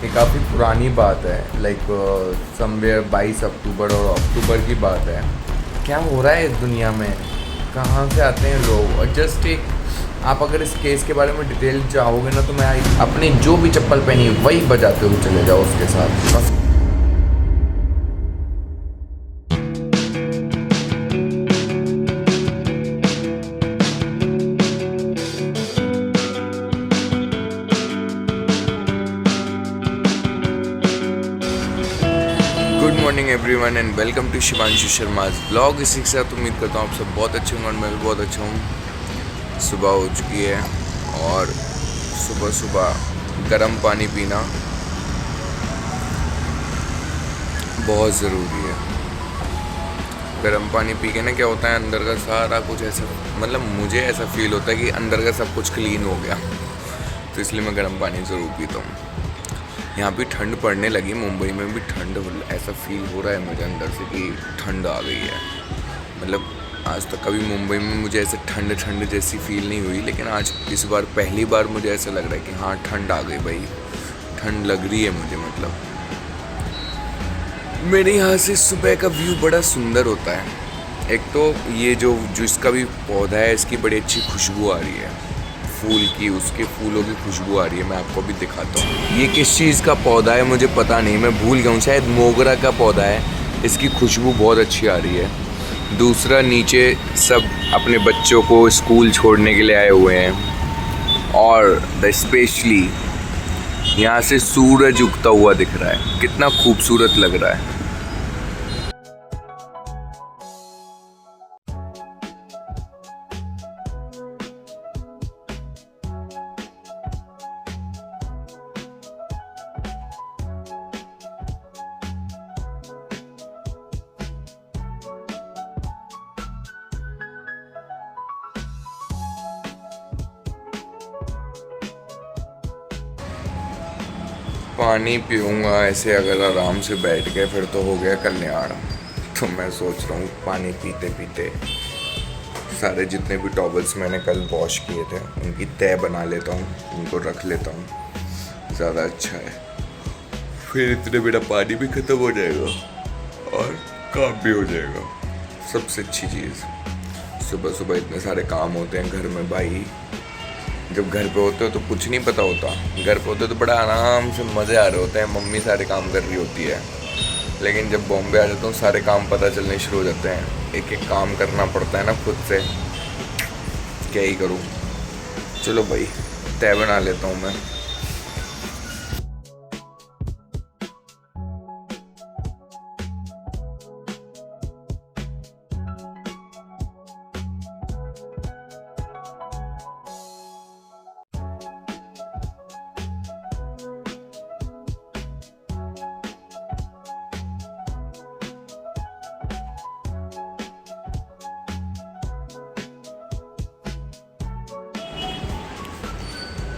ये काफ़ी पुरानी बात है, लाइक समवेयर 22 अक्टूबर और अक्टूबर की बात है। क्या हो रहा है इस दुनिया में, कहाँ से आते हैं लोग। और जस्ट एक आप अगर इस केस के बारे में डिटेल चाहोगे ना, तो मैं अपनी जो भी चप्पल पहनी वही बजाते हुए चले जाओ उसके साथ बस। Good morning everyone and welcome to Shivanshu Sharma's blog. इसी के साथ उम्मीद करता हूँ आप सब बहुत अच्छे होंगे और मैं भी बहुत अच्छा हूँ। सुबह हो चुकी है और सुबह सुबह गर्म पानी पीना बहुत ज़रूरी है। गर्म पानी पी के ना क्या होता है, अंदर का सारा कुछ ऐसा, मतलब मुझे ऐसा फील होता है कि अंदर का सब कुछ क्लीन हो गया। तो इसलिए मैं गर्म पानी ज़रूर पीता हूँ। यहाँ भी ठंड पड़ने लगी, मुंबई में भी ठंड, ऐसा फील हो रहा है मुझे अंदर से कि ठंड आ गई है। मतलब आज तक कभी मुंबई में मुझे ऐसे ठंड ठंड जैसी फील नहीं हुई, लेकिन आज इस बार पहली बार मुझे ऐसा लग रहा है कि हाँ ठंड आ गई भाई, ठंड लग रही है मुझे। मतलब मेरे यहाँ से सुबह का व्यू बड़ा सुंदर होता है। एक तो ये जो इसका भी पौधा है, इसकी बड़ी अच्छी खुशबू आ रही है फूल की, उसके फूलों की खुशबू आ रही है। मैं आपको भी दिखाता हूँ ये किस चीज़ का पौधा है, मुझे पता नहीं, मैं भूल गया हूँ। शायद मोगरा का पौधा है, इसकी खुशबू बहुत अच्छी आ रही है। दूसरा, नीचे सब अपने बच्चों को स्कूल छोड़ने के लिए आए हुए हैं और स्पेशली यहाँ से सूरज उगता हुआ दिख रहा है, कितना खूबसूरत लग रहा है। पानी पीऊँगा ऐसे अगर आराम से बैठ के, फिर तो हो गया कल्याण। तो मैं सोच रहा हूँ पानी पीते पीते सारे जितने भी टॉवल्स मैंने कल वॉश किए थे उनकी तह बना लेता हूँ, उनको रख लेता हूँ, ज़्यादा अच्छा है। फिर इतने मेरा पानी भी ख़त्म हो जाएगा और काम भी हो जाएगा। सबसे अच्छी चीज़, सुबह सुबह इतने सारे काम होते हैं घर में भाई। जब घर पे होते हो तो कुछ नहीं पता होता, घर पे होते हो तो बड़ा आराम से मज़े आ रहे होते हैं, मम्मी सारे काम कर रही होती है। लेकिन जब बॉम्बे आ जाता हूँ सारे काम पता चलने शुरू हो जाते हैं, एक एक काम करना पड़ता है ना खुद से, क्या ही करूँ। चलो भाई तय बना लेता हूँ मैं।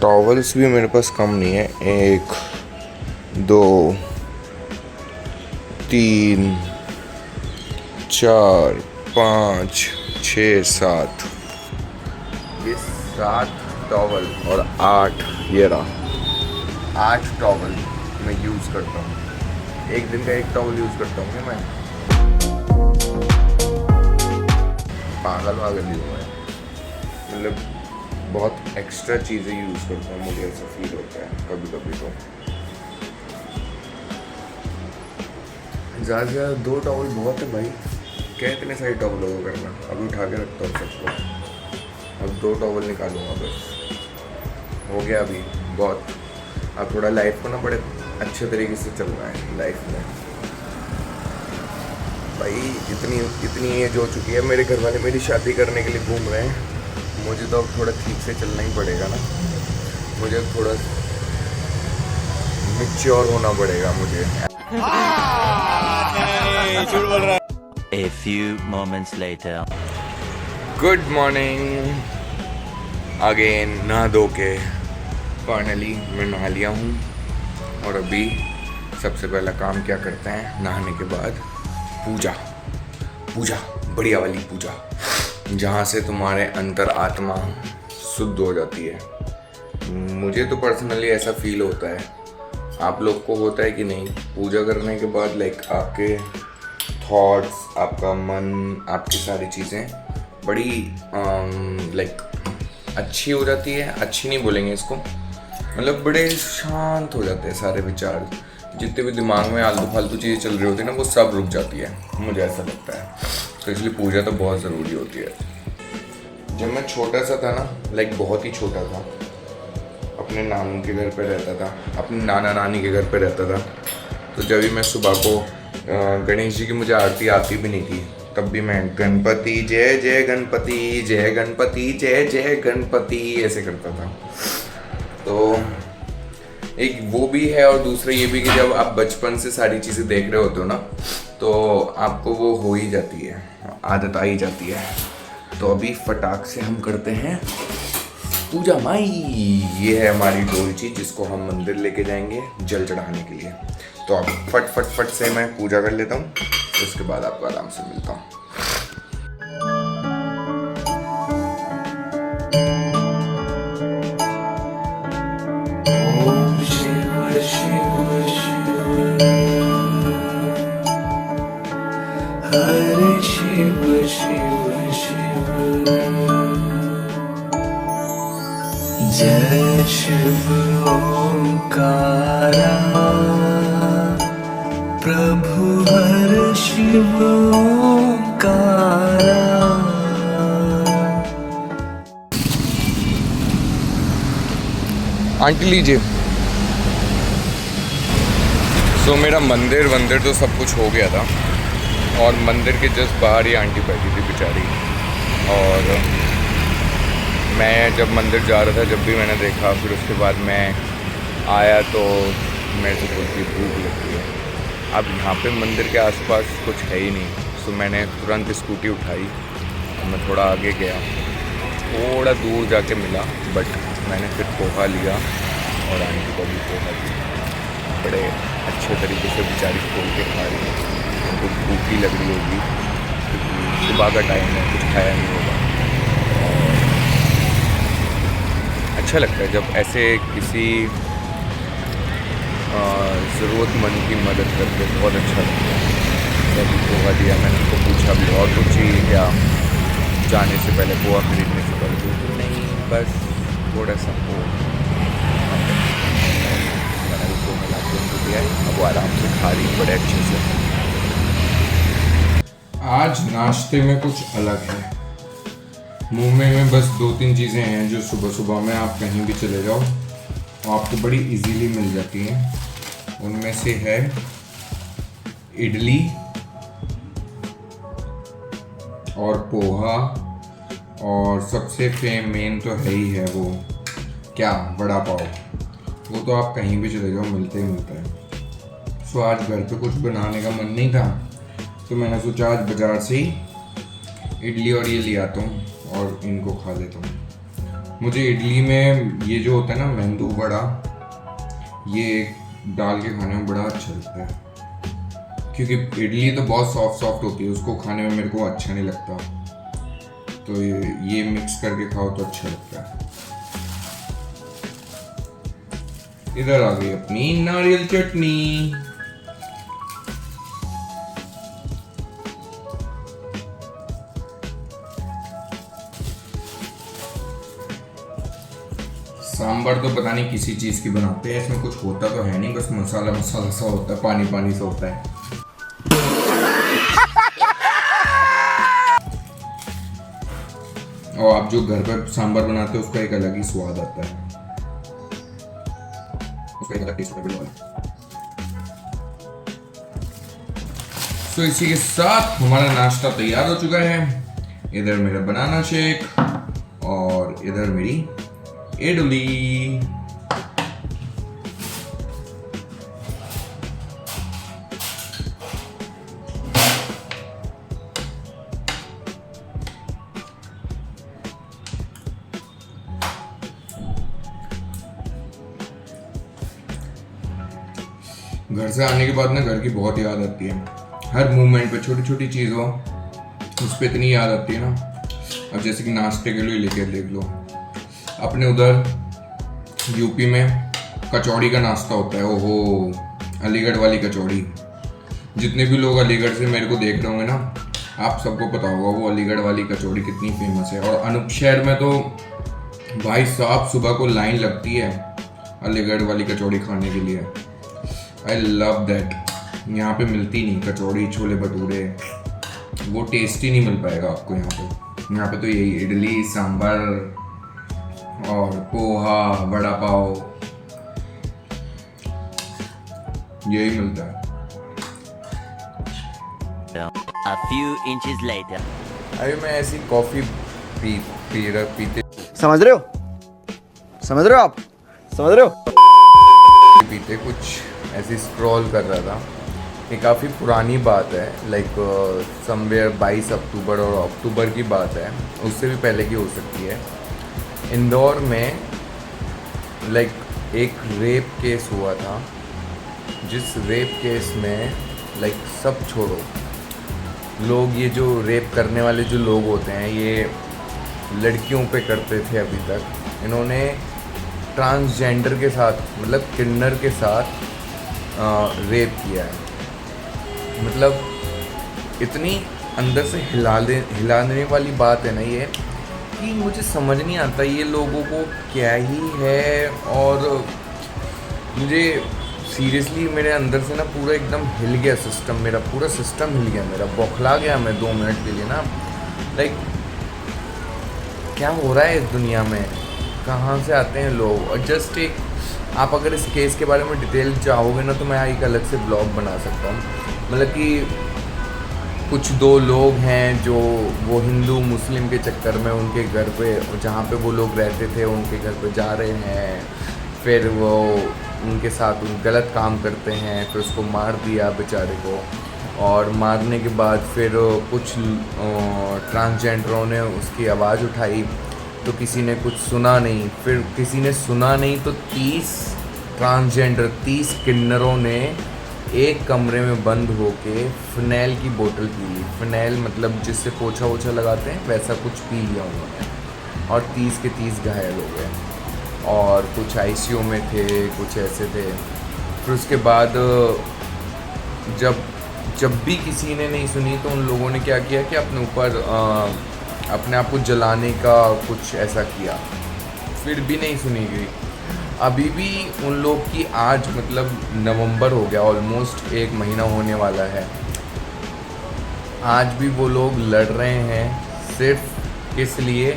टॉवल्स भी मेरे पास कम नहीं है, 1 2 3 4 5 6 7, ये 7 टॉवल और 8, ये रहा 8 टॉवल मैं यूज़ करता हूँ। एक दिन का 1 टॉवल यूज़ करता हूँ मैं, पागल वागल ही हूँ मैं। मतलब बहुत एक्स्ट्रा चीज़ें यूज़ करता हूँ, मुझे ऐसा फील होता है कभी कभी। तो ज़्यादा से ज़्यादा 2 टॉवल बहुत है भाई, क्या इतने सारे टॉवलों को करना। अभी उठा के रखता हूँ सबको, अब 2 टॉवल निकालूंगा बस, हो गया अभी बहुत। अब थोड़ा लाइफ को ना बड़े अच्छे तरीके से चलना है लाइफ में भाई। इतनी एज हो चुकी है, मेरे घर वाले मेरी शादी करने के लिए घूम रहे हैं, मुझे तो अब थोड़ा ठीक से चलना ही पड़ेगा ना, मुझे थोड़ा मैच्योर होना पड़ेगा मुझे। A few moments later. Good morning again. नहा धो के फाइनली मैं नहा लिया हूँ और अभी सबसे पहला काम क्या करते हैं, नहाने के बाद पूजा बढ़िया वाली पूजा, जहाँ से तुम्हारे अंतर आत्मा शुद्ध हो जाती है। मुझे तो पर्सनली ऐसा फील होता है आप लोग को होता है कि नहीं, पूजा करने के बाद लाइक आपके थॉट्स, आपका मन, आपकी सारी चीज़ें बड़ी लाइक अच्छी हो जाती है। अच्छी नहीं बोलेंगे इसको, मतलब बड़े शांत हो जाते हैं सारे विचार। जितने भी दिमाग में आलतू फालतू चीज़ें चल रही होती है ना, वो सब रुक जाती है, मुझे ऐसा लगता है। तो इसलिए पूजा तो बहुत ज़रूरी होती है। जब मैं छोटा सा था ना, लाइक बहुत ही छोटा था, अपने नानू के घर पे रहता था, अपने नाना नानी के घर पे रहता था, तो जब भी मैं सुबह को गणेश जी की मुझे आरती आती भी नहीं थी, तब भी मैं गणपति जय जय गणपति जय गणपति जय जय गणपति ऐसे करता था। तो एक वो भी है, और दूसरा ये भी कि जब आप बचपन से सारी चीज़ें देख रहे होते हो ना, तो आपको वो हो ही जाती है, आदत आ ही जाती है। तो अभी फटाक से हम करते हैं पूजा माई। ये है हमारी डोलची, जिसको हम मंदिर लेके जाएंगे जल चढ़ाने के लिए। तो अब फट फट फट से मैं पूजा कर लेता हूँ, उसके बाद आपको आराम से मिलता हूँ। हरे शिव शिव शिव, जय शिव ओंकारा, प्रभु हर शिव ओंकारा। आंटी लीजिए। सो मेरा मंदिर तो सब कुछ हो गया था, और मंदिर के जस्ट बाहर ही आंटी बैठी थी बेचारी। और मैं जब मंदिर जा रहा था, जब भी मैंने देखा, फिर उसके बाद मैं आया तो मेरे से बोलती भूख लगती है। अब यहाँ पे मंदिर के आसपास कुछ है ही नहीं, तो मैंने तुरंत स्कूटी उठाई और मैं थोड़ा आगे गया, थोड़ा दूर जाके मिला, बट मैंने फिर पोहा लिया और आंटी को भी पोहा दिया। बड़े अच्छे तरीके से बेचारी खोल के खा रही है, उनको भूख ही लग रही होगी क्योंकि सुबह का टाइम है, कुछ खाया नहीं होगा। और अच्छा लगता है जब ऐसे किसी ज़रूरतमंद की मदद करके, बहुत अच्छा लगता है। जब पोहा दिया, मैंने उनको पूछा भी और कुछ चाहिए क्या जाने से पहले, पोहा खरीदने से पहले, तो नहीं बस थोड़ा सा पोहा। मैंने उसको मिला के उनको दिया, अब वो आराम से खा रही बड़े अच्छे से। आज नाश्ते में कुछ अलग है। मुंह में बस 2-3 चीज़ें हैं जो सुबह सुबह में आप कहीं भी चले जाओ और आपको बड़ी इजीली मिल जाती हैं। उनमें से है इडली और पोहा, और सबसे मेन तो है ही है वो क्या, वड़ा पाव। वो तो आप कहीं भी चले जाओ मिलते ही मिलता है। सो आज घर पे कुछ बनाने का मन नहीं था, तो मैंने सोचा आज बाज़ार से ही इडली और ये ले आता हूँ और इनको खा लेता हूँ। मुझे इडली में ये जो होता है ना मेंदू वड़ा, ये डाल के खाने में बड़ा अच्छा लगता है, क्योंकि इडली तो बहुत सॉफ्ट होती है, उसको खाने में मेरे को अच्छा नहीं लगता। तो ये मिक्स करके खाओ तो अच्छा लगता है। इधर आ गई अपनी नारियल चटनी। सांभर तो पता नहीं किसी चीज की बनाते हैं, इसमें कुछ होता तो है नहीं, बस मसाला सा होता है, पानी सा होता है। और आप जो घर पर सांभर बनाते हो उसका एक अलग ही स्वाद आता है, उसका एक अलग टेस्ट होता है। तो इसी के साथ हमारा नाश्ता तैयार हो चुका है। इधर मेरा बनाना शेक और इधर मेरी इडली। घर से आने के बाद ना घर की बहुत याद आती है, हर मोमेंट पे छोटी छोटी चीज़ हो उस पर इतनी याद आती है ना। अब जैसे कि नाश्ते के लिए लेके देख लो, अपने उधर यूपी में कचौड़ी का नाश्ता होता है, ओहो अलीगढ़ वाली कचौड़ी। जितने भी लोग अलीगढ़ से मेरे को देख रहे होंगे ना, आप सबको पता होगा वो अलीगढ़ वाली कचौड़ी कितनी फेमस है। और अनूप शहर में तो भाई साहब सुबह को लाइन लगती है अलीगढ़ वाली कचौड़ी खाने के लिए। I love that. यहाँ पे मिलती नहीं कचौड़ी छोले भटूरे, वो टेस्ट ही नहीं मिल पाएगा आपको यहाँ पे। यहाँ पे तो यही इडली सांभर और पोहा वड़ा पाव यही मिलता है। A few inches later. अभी मैं ऐसी कॉफ़ी पीते समझ रहे हो आप समझ रहे हो। पीते कुछ ऐसी स्क्रॉल कर रहा था। ये काफ़ी पुरानी बात है, लाइक समवेयर 22 अक्टूबर और अक्टूबर की बात है, उससे भी पहले की हो सकती है। इंदौर में लाइक एक रेप केस हुआ था, जिस रेप केस में लाइक सब छोड़ो, लोग ये जो रेप करने वाले जो लोग होते हैं ये लड़कियों पे करते थे अभी तक। इन्होंने ट्रांसजेंडर के साथ मतलब किन्नर के साथ रेप किया है। मतलब इतनी अंदर से हिलाने वाली बात है ना ये, कि मुझे समझ नहीं आता ये लोगों को क्या ही है। और मुझे सीरियसली मेरे अंदर से ना पूरा एकदम हिल गया सिस्टम, मेरा पूरा सिस्टम हिल गया, मेरा बौखला गया मैं 2 मिनट के लिए ना। लाइक क्या हो रहा है इस दुनिया में, कहाँ से आते हैं लोग। और जस्ट एक आप अगर इस केस के बारे में डिटेल चाहोगे ना तो मैं एक अलग से ब्लॉग बना सकता हूँ। मतलब कि कुछ 2 लोग हैं जो वो हिंदू मुस्लिम के चक्कर में उनके घर पे जहाँ पे वो लोग रहते थे उनके घर पे जा रहे हैं, फिर वो उनके साथ गलत काम करते हैं, फिर उसको मार दिया बेचारे को। और मारने के बाद फिर कुछ ट्रांसजेंडरों ने उसकी आवाज़ उठाई तो किसी ने कुछ सुना नहीं, फिर किसी ने सुना नहीं तो 30 किन्नरों ने एक कमरे में बंद होके फिनाइल की बोतल पी ली। फिनाइल मतलब जिससे पोछा वोछा लगाते हैं वैसा कुछ पी लिया उन्होंने, और 30 के 30 घायल हो गए। और कुछ आईसीयू में थे, कुछ ऐसे थे। फिर उसके बाद जब भी किसी ने नहीं सुनी तो उन लोगों ने क्या किया कि अपने आप को जलाने का कुछ ऐसा किया, फिर भी नहीं सुनी गई। अभी भी उन लोग की आज मतलब नवंबर हो गया, ऑलमोस्ट 1 महीना होने वाला है, आज भी वो लोग लड़ रहे हैं सिर्फ इसलिए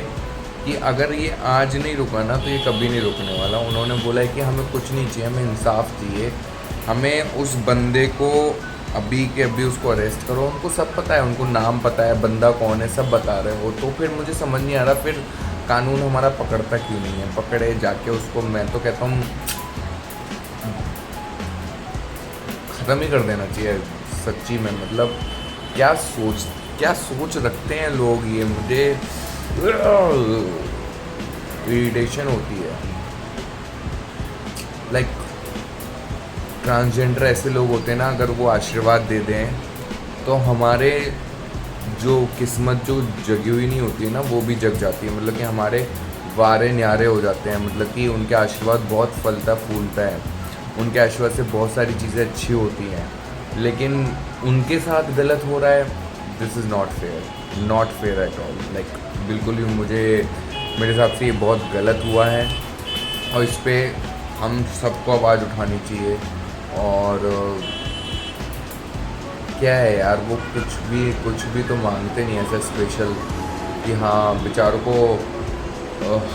कि अगर ये आज नहीं रुका ना तो ये कभी नहीं रुकने वाला। उन्होंने बोला है कि हमें कुछ नहीं चाहिए, हमें इंसाफ चाहिए, हमें उस बंदे को अभी के अभी उसको अरेस्ट करो। उनको सब पता है, उनको नाम पता है, बंदा कौन है, सब बता रहे हैं वो। तो फिर मुझे समझ नहीं आ रहा फिर कानून हमारा पकड़ता क्यों नहीं है। पकड़े जाके उसको, मैं तो कहता हूँ ख़त्म ही कर देना चाहिए सच्ची में। मतलब क्या सोच रखते हैं लोग, ये मुझे इरिटेशन होती है। लाइक ट्रांसजेंडर ऐसे लोग होते हैं ना, अगर वो आशीर्वाद दे दें तो हमारे जो किस्मत जो जगी हुई नहीं होती है ना वो भी जग जाती है। मतलब कि हमारे वारे न्यारे हो जाते हैं। मतलब कि उनके आशीर्वाद बहुत फलता फूलता है, उनके आशीर्वाद से बहुत सारी चीज़ें अच्छी होती हैं। लेकिन उनके साथ गलत हो रहा है, this is not fair at all. Like बिल्कुल भी मेरे हिसाब से ये बहुत गलत हुआ है और इस पर हम सबको आवाज़ उठानी चाहिए। और क्या है यार, वो कुछ भी तो मांगते नहीं ऐसा स्पेशल कि हाँ बेचारों को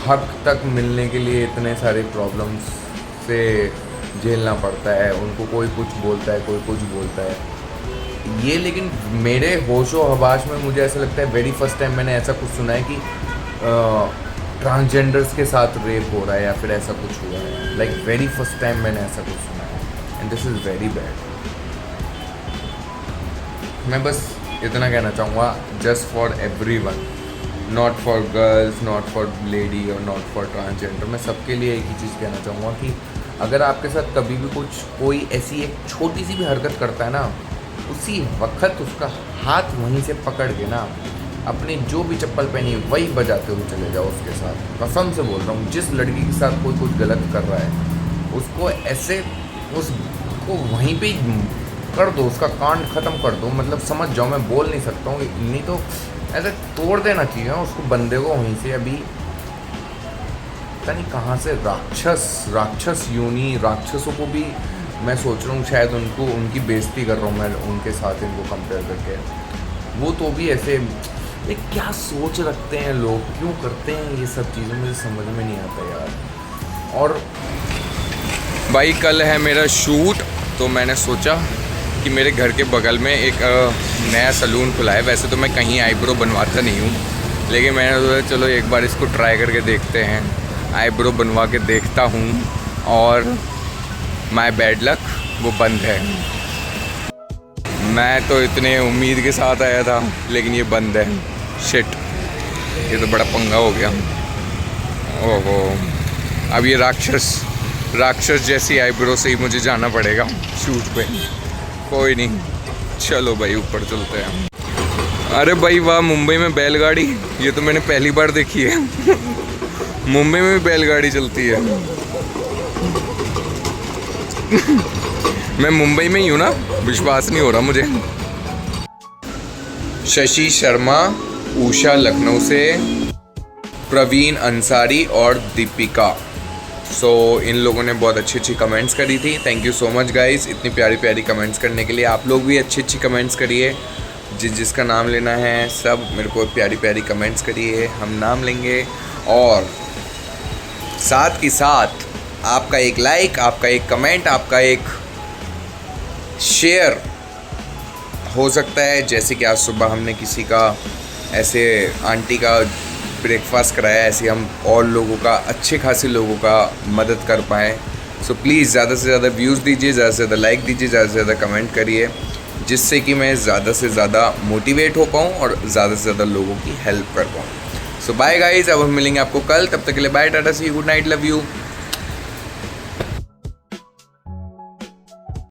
हक तक मिलने के लिए इतने सारे प्रॉब्लम्स से झेलना पड़ता है। उनको कोई कुछ बोलता है, कोई कुछ बोलता है ये। लेकिन मेरे होशो हवास में मुझे ऐसा लगता है वेरी फर्स्ट टाइम मैंने ऐसा कुछ सुना है कि ट्रांसजेंडर्स के साथ रेप हो रहा है या फिर ऐसा कुछ हुआ है। लाइक वेरी फर्स्ट टाइम मैंने ऐसा कुछ सुना है and this is very bad. मैं बस इतना कहना चाहूँगा, just for everyone, not for girls, not for lady और नॉट फॉर ट्रांसजेंडर। मैं सबके लिए एक ही चीज़ कहना चाहूँगा कि अगर आपके साथ कभी भी कोई ऐसी एक छोटी सी भी हरकत करता है ना, उसी वक्त उसका हाथ वहीं से पकड़ के ना अपनी जो भी चप्पल पहनी वही बजाते हुए चले जाओ उसके साथ। कसम से बोल रहा हूँ, जिस लड़की के साथ कोई कुछ गलत कर रहा है उसको ऐसे उसको वहीं पे ही कर दो, उसका कांड ख़त्म कर दो, मतलब समझ जाओ, मैं बोल नहीं सकता हूँ, नहीं तो ऐसे तोड़ देना चाहिए उसको, बंदे को वहीं से। अभी पता नहीं कहाँ से राक्षस यूनी राक्षसों को भी मैं सोच रहा हूँ शायद उनको, उनकी बेइज्जती कर रहा हूँ मैं उनके साथ इनको कंपेयर करके। वो तो भी ऐसे, ये क्या सोच रखते हैं लोग, क्यों करते हैं ये सब चीज़ें, मुझे समझ में नहीं आता यार। और भाई कल है मेरा शूट, तो मैंने सोचा कि मेरे घर के बगल में एक नया सलून खुला है। वैसे तो मैं कहीं आईब्रो बनवाता नहीं हूँ, लेकिन मैंने सोचा चलो एक बार इसको ट्राई करके देखते हैं, आईब्रो बनवा के देखता हूँ। और माय बैड लक, वो बंद है। मैं तो इतने उम्मीद के साथ आया था, लेकिन ये बंद है। शिट, ये तो बड़ा पंगा हो गया। ओहो, अब ये राक्षस जैसी आईब्रो से ही मुझे जाना पड़ेगा शूट पे। कोई नहीं, चलो भाई ऊपर चलते हैं। अरे भाई वाह, मुंबई में बैलगाड़ी, ये तो मैंने पहली बार देखी है। मुंबई में भी बैलगाड़ी चलती है। मैं मुंबई में ही हूँ ना, विश्वास नहीं हो रहा मुझे। शशि शर्मा, उषा लखनऊ से, प्रवीण अंसारी और दीपिका। इन लोगों ने बहुत अच्छी कमेंट्स करी थी। Thank you so much guys, इतनी प्यारी कमेंट्स करने के लिए। आप लोग भी अच्छी कमेंट्स करिए, जिसका नाम लेना है सब मेरे को प्यारी कमेंट्स करिए, हम नाम लेंगे। और साथ ही साथ आपका एक लाइक, आपका एक कमेंट, आपका एक शेयर हो सकता है। जैसे कि आज सुबह हमने किसी का ऐसे आंटी का ब्रेकफास्ट कराया, ऐसे हम और लोगों का, अच्छे खासे लोगों का मदद कर पाएँ। सो प्लीज़ ज़्यादा से ज़्यादा व्यूज़ दीजिए, ज़्यादा से ज़्यादा लाइक दीजिए, ज़्यादा से ज़्यादा कमेंट करिए, जिससे कि मैं ज़्यादा से ज़्यादा मोटिवेट हो पाऊँ और ज़्यादा से ज़्यादा लोगों की हेल्प कर पाऊँ। सो बाय गाइज, अब हम मिलेंगे आपको कल, तब तक के लिए bye, tata, see you, good night, love you.